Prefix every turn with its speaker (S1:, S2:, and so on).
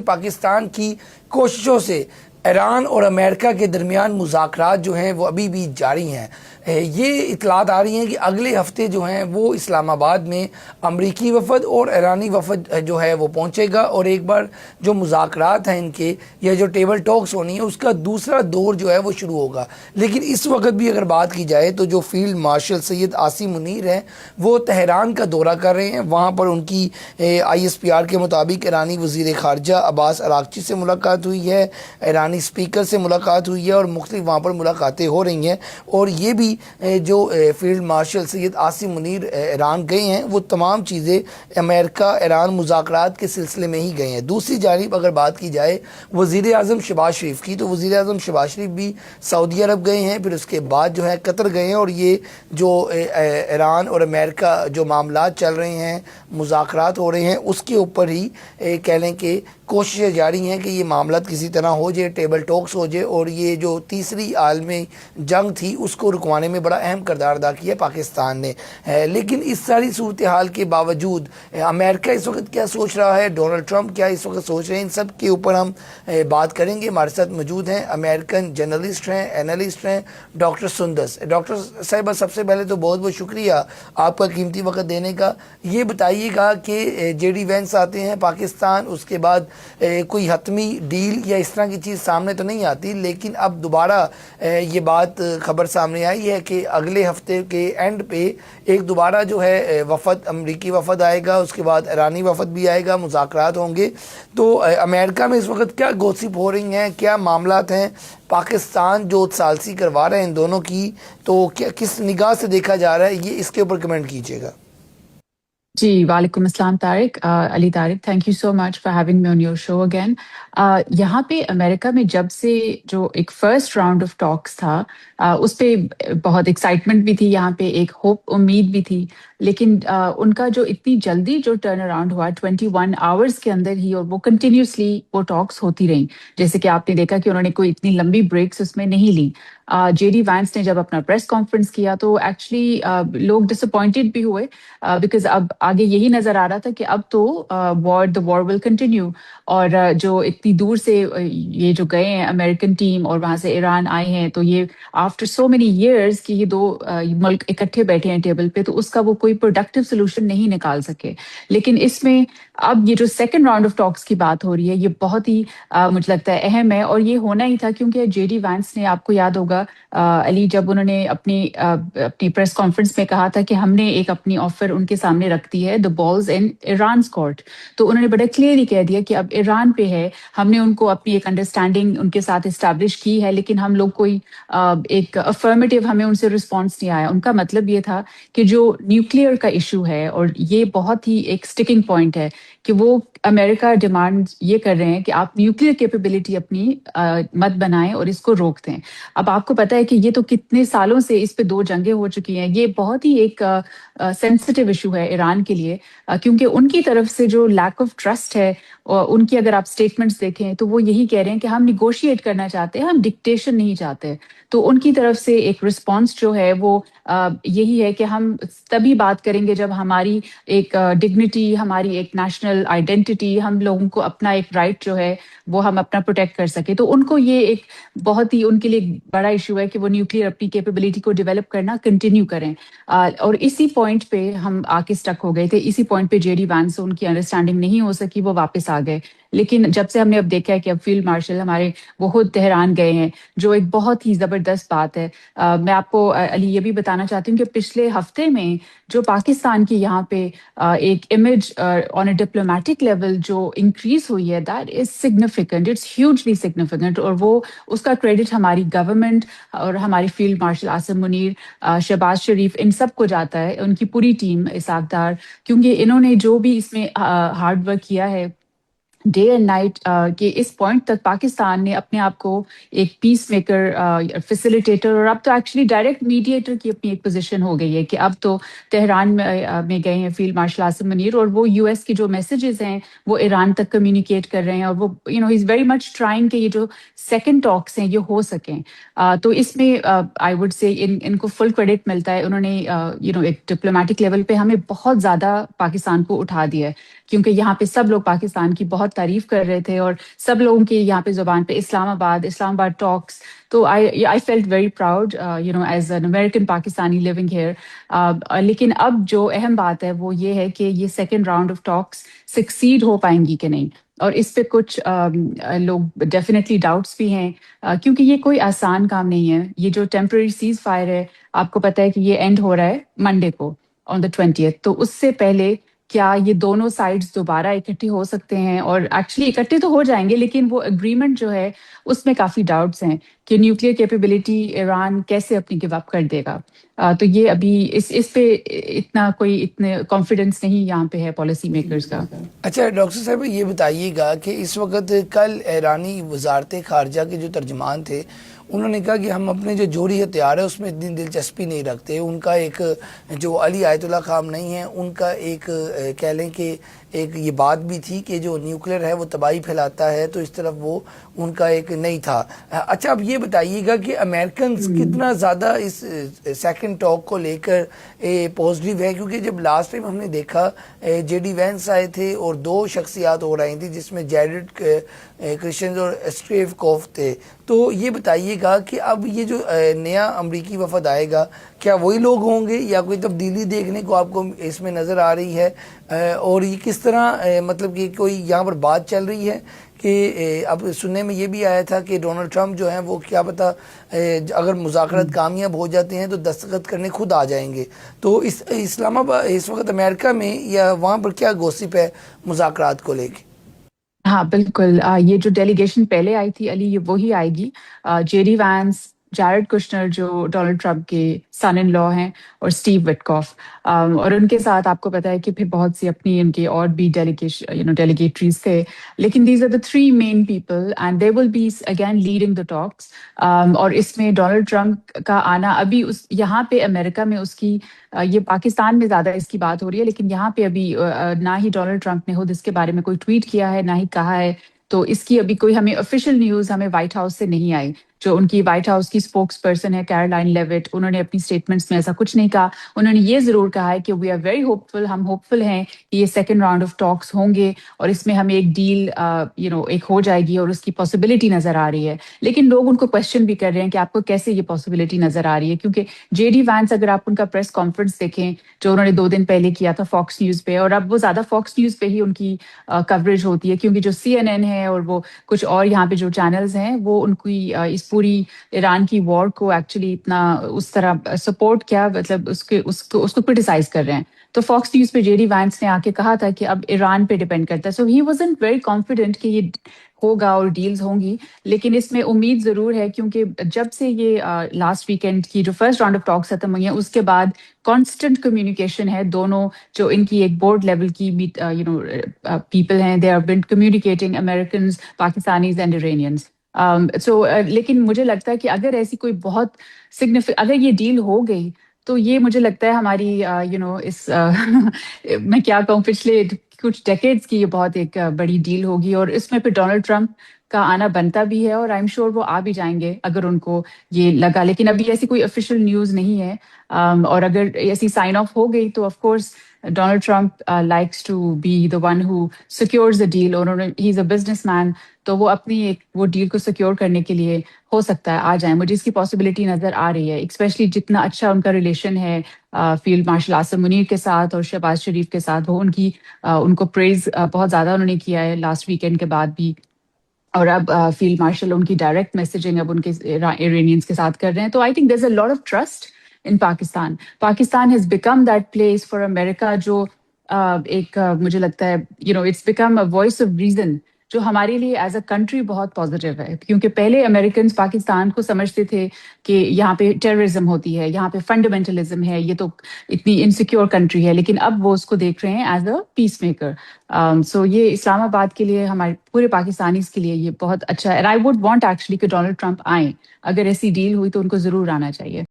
S1: پاکستان کی کوششوں سے ایران اور امریکہ کے درمیان مذاکرات جو ہیں وہ ابھی بھی جاری ہیں. یہ اطلاعات آ رہی ہیں کہ اگلے ہفتے جو ہیں وہ اسلام آباد میں امریکی وفد اور ایرانی وفد جو ہے وہ پہنچے گا، اور ایک بار جو مذاکرات ہیں ان کے یا جو ٹیبل ٹاکس ہونی ہے اس کا دوسرا دور جو ہے وہ شروع ہوگا. لیکن اس وقت بھی اگر بات کی جائے تو جو فیلڈ مارشل سید عاصم منیر ہیں وہ تہران کا دورہ کر رہے ہیں. وہاں پر ان کی ISPR کے مطابق ایرانی وزیر خارجہ عباس اراغچی سے ملاقات ہوئی ہے، ایرانی اسپیکر سے ملاقات ہوئی ہے، اور مختلف وہاں پر ملاقاتیں ہو رہی ہیں. اور یہ بھی جو فیلڈ مارشل سید عاصم منیر ایران گئے ہیں وہ تمام چیزیں امریکہ ایران مذاکرات کے سلسلے میں ہی گئے ہیں. دوسری جانب اگر بات کی جائے وزیر اعظم شہباز شریف کی، تو وزیر اعظم شہباز شریف بھی سعودی عرب گئے ہیں، پھر اس کے بعد جو ہے قطر گئے ہیں. اور یہ جو ایران اور امریکہ جو معاملات چل رہے ہیں، مذاکرات ہو رہے ہیں، اس کے اوپر ہی کہہ لیں کہ کوششیں جاری ہیں کہ یہ معاملات کسی طرح ہو جائے، ٹیبل ٹاکس ہو جائے. اور یہ جو تیسری عالمی جنگ تھی اس کو رکوانے میں بڑا اہم کردار ادا کیا پاکستان نے. لیکن اس ساری صورتحال کے باوجود امریکہ اس وقت کیا سوچ رہا ہے، ڈونلڈ ٹرمپ کیا اس وقت سوچ رہے ہیں، ان سب کے اوپر ہم بات کریں گے. ہمارے ساتھ موجود ہیں امریکن جرنلسٹ ہیں، اینالسٹ ہیں، ڈاکٹر سندس. ڈاکٹر صاحبہ سب سے پہلے تو بہت بہت شکریہ آپ کا قیمتی وقت دینے کا. یہ بتائیے گا کہ JD وینس آتے ہیں پاکستان، اس کے بعد کوئی حتمی ڈیل یا اس طرح کی چیز سامنے تو نہیں آتی، لیکن اب دوبارہ یہ بات خبر سامنے آئی ہے کہ اگلے ہفتے کے اینڈ پہ ایک دوبارہ جو ہے وفد، امریکی وفد آئے گا، اس کے بعد ایرانی وفد بھی آئے گا، مذاکرات ہوں گے. تو امریکہ میں اس وقت کیا گوسپ ہو رہی ہیں، کیا معاملات ہیں؟ پاکستان جو ثالثی کروا رہے ہیں ان دونوں کی، تو کیا کس نگاہ سے دیکھا جا رہا ہے، یہ اس کے اوپر کمنٹ کیجیے گا.
S2: جی وعلیکم السلام Tariq, Ali Tariq, thank you so much for having me on your show again. یہاں پہ امریکہ میں جب سے جو ایک فرسٹ راؤنڈ آف ٹاکس تھا اس پہ بہت ایکسائٹمنٹ بھی تھی، یہاں پہ ایک ہوپ، امید بھی تھی. لیکن ان کا جو اتنی جلدی جو ٹرن اراؤنڈ ہوا 21 آورس کے اندر ہی، اور وہ کنٹینیوسلی وہ ٹاکس ہوتی رہیں، جیسے کہ آپ نے دیکھا کہ انہوں نے کوئی اتنی لمبی بریکس اس میں نہیں لی. JD وینس نے جب اپنا پریس کانفرنس کیا تو ایکچولی لوگ ڈس اپوائنٹڈ بھی ہوئے، بیکاز اب آگے یہی نظر آ رہا تھا کہ اب تو دا وار ول کنٹینیو. اور جو اتنی دور سے یہ جو گئے ہیں امریکن ٹیم اور وہاں سے ایران آئے ہیں، تو یہ آفٹر سو مینی ایئرس کہ یہ دو ملک اکٹھے بیٹھے ہیں ٹیبل پہ، تو اس کا وہ کوئی پروڈکٹیو سولوشن نہیں نکال سکے. لیکن اس میں اب یہ جو سیکنڈ راؤنڈ آف ٹاکس کی بات ہو رہی ہے، یہ بہت ہی مجھے لگتا ہے اہم ہے، اور یہ ہونا ہی تھا کیونکہ JD وینس نے، آپ کو یاد ہوگا علی، جب انہوں نے اپنی پریس کانفرنس میں کہا تھا کہ ہم نے ایک اپنی آفر ان کے سامنے رکھ دی ہے، دا بالز ان ایران's کورٹ. تو انہوں نے بڑا کلیئرلی کہہ دیا کہ اب ایران پہ ہے، ہم نے ان کو اپنی ایک انڈرسٹینڈنگ ان کے ساتھ اسٹیبلش کی ہے، لیکن ہم لوگ کوئی ایک افرمیٹیو ہمیں ان سے رسپانس نہیں آیا. ان کا مطلب یہ تھا کہ جو نیوکلیئر کا ایشو ہے، اور یہ بہت ہی ایک سٹکنگ پوائنٹ ہے کہ وہ امریکہ ڈیمانڈ یہ کر رہے ہیں کہ آپ نیوکلیئر کیپیبلٹی اپنی مت بنائیں اور اس کو روک دیں. اب آپ کو پتہ ہے کہ یہ تو کتنے سالوں سے اس پہ 2 جنگیں ہو چکی ہیں. یہ بہت ہی ایک سینسٹیو ایشو ہے ایران کے لیے، کیونکہ ان کی طرف سے جو لیک آف ٹرسٹ ہے، ان کی اگر آپ اسٹیٹمنٹس دیکھیں تو وہ یہی کہہ رہے ہیں کہ ہم نیگوشیٹ کرنا چاہتے ہیں، ہم ڈکٹیشن نہیں چاہتے. تو ان کی طرف سے ایک رسپانس جو ہے وہ یہی ہے کہ ہم تبھی بات کریں گے جب ہماری ایک ڈگنیٹی، ہماری ایک نیشنل آئیڈینٹی، ہم لوگوں کو اپنا ایک رائٹ جو ہے وہ ہم اپنا پروٹیکٹ کر سکیں. تو ان کو یہ ایک بہت ہی ان کے لیے بڑا ایشو ہے کہ وہ نیوکلیئر اپنی کیپیبلٹی کو ڈیولپ کرنا کنٹینیو کریں. اور اسی پوائنٹ پہ ہم آ کے اسٹک ہو گئے تھے. اسی پوائنٹ پہ JD وینس ان کی انڈرسٹینڈنگ نہیں ہو سکی، وہ واپس آ گئے. لیکن جب سے ہم نے اب دیکھا ہے کہ اب فیلڈ مارشل ہمارے وہ خود تہران گئے ہیں، جو ایک بہت ہی زبردست بات ہے. میں آپ کو علی یہ بھی بتانا چاہتی ہوں کہ پچھلے ہفتے میں جو پاکستان کی یہاں پہ ایک image on a diplomatic level جو انکریز ہوئی ہے، that is significant, it's hugely significant. اور وہ اس کا کریڈٹ ہماری گورنمنٹ اور ہماری فیلڈ مارشل عاصم منیر، شہباز شریف، ان سب کو جاتا ہے، ان کی پوری ٹیم، اسحاق ڈار، کیونکہ انہوں نے جو بھی اس میں ہارڈ ورک کیا ہے ڈے اینڈ نائٹ، کہ اس پوائنٹ تک پاکستان نے اپنے آپ کو ایک پیس میکر، فیسیلیٹیٹر، اور اب تو ایکچولی ڈائریکٹ میڈیٹر کی اپنی ایک پوزیشن ہو گئی ہے کہ اب تو تہران میں گئے ہیں فیلڈ مارشل عاصم منیر، اور وہ US کی جو میسیجز ہیں وہ ایران تک کمیونیکیٹ کر رہے ہیں. اور وہ ہی از ویری مچ ٹرائنگ کہ یہ جو سیکنڈ ٹاکس ہیں یہ ہو سکیں. تو اس میں آئی وڈ سے ان کو فل کریڈٹ ملتا ہے. انہوں نے ایک ڈپلومیٹک لیول پہ ہمیں بہت زیادہ پاکستان کو اٹھا دیا ہے، کیونکہ یہاں پہ سب لوگ پاکستان کی بہت بہت تعریف کر رہے تھے اور سب لوگوں کی یہاں پہ زبان پہ اسلام آباد ٹاکس. تو I felt very proud, as an American Pakistani living here. لیکن اب جو اہم بات ہے وہ یہ ہے کہ یہ second round of talks succeed ہو پائیں گی کہ نہیں. اور اس پہ کچھ لوگ ڈیفینیٹلی ڈاؤٹس بھی ہیں کیونکہ یہ کوئی آسان کام نہیں ہے. یہ جو ٹیمپرری سیز فائر ہے آپ کو پتہ ہے کہ یہ اینڈ ہو رہا ہے منڈے کو آن دا 20th. تو اس سے پہلے کیا یہ دونوں سائڈز دوبارہ اکٹھے ہو سکتے ہیں؟ اور ایکچولی اکٹھے تو ہو جائیں گے لیکن وہ اگریمنٹ جو ہے اس میں کافی ڈاؤٹس ہیں کہ نیوکلیئر کیپیبلٹی ایران کیسے اپنی گیو اپ کر دے گا. تو یہ ابھی اس پہ اتنے کانفیڈنس نہیں یہاں پہ ہے پالیسی میکرز کا.
S1: اچھا ڈاکٹر صاحب یہ بتائیے گا کہ اس وقت کل ایرانی وزارت خارجہ کے جو ترجمان تھے انہوں نے کہا کہ ہم اپنے جو جوہری ہتھیار ہے اس میں اتنی دلچسپی نہیں رکھتے. ان کا ایک جو علی آیت اللہ خامنئی ہیں ان کا ایک کہہ لیں کہ ایک یہ بات بھی تھی کہ جو نیوکلیر ہے وہ تباہی پھیلاتا ہے تو اس طرف وہ ان کا ایک نہیں تھا. اچھا اب یہ بتائیے گا کہ امریکنز کتنا زیادہ اس سیکنڈ ٹاک کو لے کر پازیٹیو ہے کیونکہ جب لاسٹ ٹائم ہم نے دیکھا جے ڈی وینس آئے تھے اور دو شخصیات ہو رہی تھیں جس میں جیریڈ کرسچنز اور اسٹیو کوف تھے. تو یہ بتائیے گا کہ اب یہ جو نیا امریکی وفد آئے گا کیا وہی لوگ ہوں گے یا کوئی تبدیلی دیکھنے کو آپ کو اس میں نظر آ رہی ہے؟ اور یہ کس طرح مطلب کہ کوئی یہاں پر بات چل رہی ہے کہ اب سننے میں یہ بھی آیا تھا کہ ڈونلڈ ٹرمپ جو ہیں وہ کیا پتہ اگر مذاکرات کامیاب ہو جاتے ہیں تو دستخط کرنے خود آ جائیں گے. تو اسلام آباد اس وقت امریکہ میں یا وہاں پر کیا گوسپ ہے مذاکرات کو لے کے؟
S2: ہاں بالکل. یہ جو ڈیلیگیشن پہلے آئی تھی علی یہ وہی آئے گی. J D Vance, Jared Kushner جو ڈونلڈ ٹرمپ کے سن ان لا ہیں اور اسٹیو وٹکاف، اور ان کے ساتھ آپ کو پتا ہے کہ پھر بہت سی اپنی ان کے اور بھی ڈیلیگیٹریز تھے. لیکن these are the three main people and they will be again leading the talks. اور اس میں ڈونلڈ ٹرمپ کا آنا ابھی یہاں پہ امریکہ میں اس کی یہ پاکستان میں زیادہ اس کی بات ہو رہی ہے لیکن یہاں پہ ابھی نہ ہی ڈونلڈ ٹرمپ نے خود اس کے بارے میں کوئی ٹویٹ کیا ہے نہ ہی کہا ہے. تو اس کی ابھی کوئی ہمیں آفیشیل نیوز ہمیں وائٹ ہاؤس سے نہیں آئی. جو ان کی وائٹ ہاؤس کی اسپوکس پرسن ہے کیرولائن لیوٹ، انہوں نے اپنی اسٹیٹمنٹس میں ایسا کچھ نہیں کہا. انہوں نے یہ ضرور کہا ہے کہ وی آر ویری ہوپفل، ہم ہوپفل ہیں کہ یہ سیکنڈ راؤنڈ آف ٹاکس ہوں گے اور اس میں ہمیں ایک ڈیل ایک ہو جائے گی اور اس کی پاسبلٹی نظر آ رہی ہے. لیکن لوگ ان کو کوشچن بھی کر رہے ہیں کہ آپ کو کیسے یہ پاسبلٹی نظر آ رہی ہے کیونکہ جے ڈی وینس اگر آپ ان کا پریس کانفرنس دیکھیں جو انہوں نے 2 دن پہلے کیا تھا فاکس نیوز پہ، اور اب وہ زیادہ فاکس نیوز پہ ہی ان کی کوریج ہوتی ہے کیونکہ جو CNN ہے اور وہ کچھ اور یہاں پہ جو چینلز ہیں وہ ان کی اس پوری ایران کی وار کو ایکچولی اتنا اس طرح سپورٹ کیا مطلب اس کو کرٹیسائز کر رہے ہیں. تو فاکس نیوز پہ جے ڈی وینس نے آ کے کہا تھا کہ اب ایران پہ ڈیپینڈ کرتا ہے. سو ہی وازنٹ ویری کانفیڈنٹ کہ یہ ہوگا اور ڈیلز ہوں گی. لیکن اس میں امید ضرور ہے کیونکہ جب سے یہ لاسٹ ویکینڈ کی جو فرسٹ راؤنڈ آف ٹاکس ختم ہوئی ہیں اس کے بعد کانسٹنٹ کمیونیکیشن ہے. دونوں جو ان کی ایک بورڈ لیول کی پیپل ہیں they are been communicating Americans, Pakistanis and Iranians. لیکن مجھے لگتا ہے کہ اگر ایسی کوئی بہت اگر یہ ڈیل ہو گئی تو یہ مجھے لگتا ہے ہماری اس میں کیا کہوں پچھلے کچھ ڈیکیڈز کی یہ بہت ایک بڑی ڈیل ہوگی اور اس میں پھر ڈونلڈ ٹرمپ کا آنا بنتا بھی ہے اور آئی ایم شیور وہ آ بھی جائیں گے اگر ان کو یہ لگا. لیکن ابھی ایسی کوئی آفیشیل نیوز نہیں ہے. اور اگر ایسی سائن آف ہو گئی تو of course Donald Trump likes to be the one who secures the deal. اور he is a business man تو وہ اپنی وہ ڈیل کو سیکیور کرنے کے لیے ہو سکتا ہے آ جائیں. مجھے اس کی پاسبلٹی نظر آ رہی ہے اسپیشلی جتنا اچھا ان کا ریلیشن ہے فیلڈ مارشل عاصم منیر کے ساتھ اور شہباز شریف کے ساتھ. وہ ان کو پریز بہت زیادہ انہوں نے کیا ہے لاسٹ ویکینڈ کے بعد بھی. اور اب فیلڈ مارشل ان کی ڈائریکٹ میسیجنگ اب ان کے ایرانینز کے ساتھ کر رہے ہیں. تو I think there is a lot of trust in Pakistan. Pakistan has become that place for America جو ایک مجھے لگتا ہے it's become a voice of reason جو ہمارے لیے ایز اے کنٹری بہت پازیٹیو ہے. کیونکہ پہلے امریکنز پاکستان کو سمجھتے تھے کہ یہاں پہ ٹیررزم ہوتی ہے، یہاں پہ فنڈامنٹلزم ہے، یہ تو اتنی انسیکیور کنٹری ہے. لیکن اب وہ اس کو دیکھ رہے ہیں ایز اے پیس میکر. سو یہ اسلام آباد کے لیے ہمارے پورے پاکستانیز کے لیے یہ بہت اچھا ہے. And I would want actually کہ ڈونلڈ ٹرمپ آئیں. اگر ایسی ڈیل ہوئی تو ان کو ضرور آنا چاہیے.